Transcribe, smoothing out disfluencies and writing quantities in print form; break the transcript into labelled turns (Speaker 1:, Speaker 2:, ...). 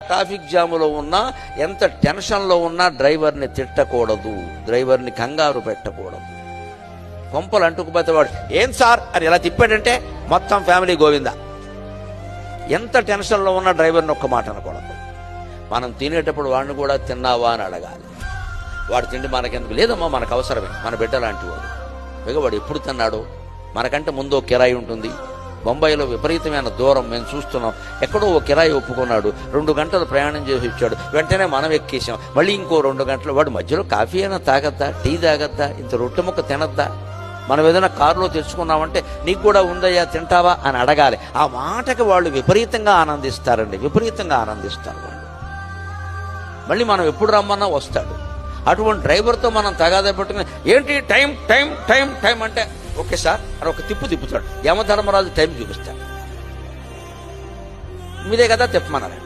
Speaker 1: Traffic జాములో ఉన్నా, ఎంత టెన్షన్లో ఉన్నా డ్రైవర్ని తిట్టకూడదు, డ్రైవర్ని కంగారు పెట్టకూడదు. కొంపలు అంటుకుపోతే వాడు ఏం సార్ అని ఇలా తిప్పాడంటే మొత్తం ఫ్యామిలీ గోవిందా. ఎంత టెన్షన్లో ఉన్నా డ్రైవర్ని ఒక్క మాట అనకూడదు. మనం తినేటప్పుడు వాడిని కూడా తిన్నావా అని అడగాలి. వాడు తిండి మనకెందుకు, లేదమ్మా మనకు అవసరమే, మన బిడ్డ లాంటి వాడు. పైగా వాడు ఎప్పుడు తిన్నాడు, మనకంటే ముందు కిరాయి ఉంటుంది. బొంబాయిలో విపరీతమైన దూరం మేము చూస్తున్నాం. ఎక్కడో ఓ కిరాయి ఒప్పుకున్నాడు, 2 గంటలు ప్రయాణం చేసి వచ్చాడు. వెంటనే మనం ఎక్కేసాం. మళ్ళీ ఇంకో 2 గంటలు. వాడు మధ్యలో కాఫీ అయినా తాగద్దా, టీ తాగద్దా, ఇంత రొట్టె ముక్క తినద్దా? మనం ఏదైనా కారులో తెచ్చుకున్నామంటే నీకు కూడా ఉందయ్యా తింటావా అని అడగాలి. ఆ మాటకి వాళ్ళు విపరీతంగా ఆనందిస్తారండి, విపరీతంగా ఆనందిస్తారు వాళ్ళు. మళ్ళీ మనం ఎప్పుడు రమ్మన్నా వస్తాడు. అటువంటి డ్రైవర్తో మనం తగాదా పెట్టుకుని ఏంటి టైం టైం టైం టైం అంటే ఓకే సార్ అని ఒక తిప్పుతాడు. యమధర్మరాజు టైం చూపిస్తాడు. మీదే కదా తిప్పమన్నారు.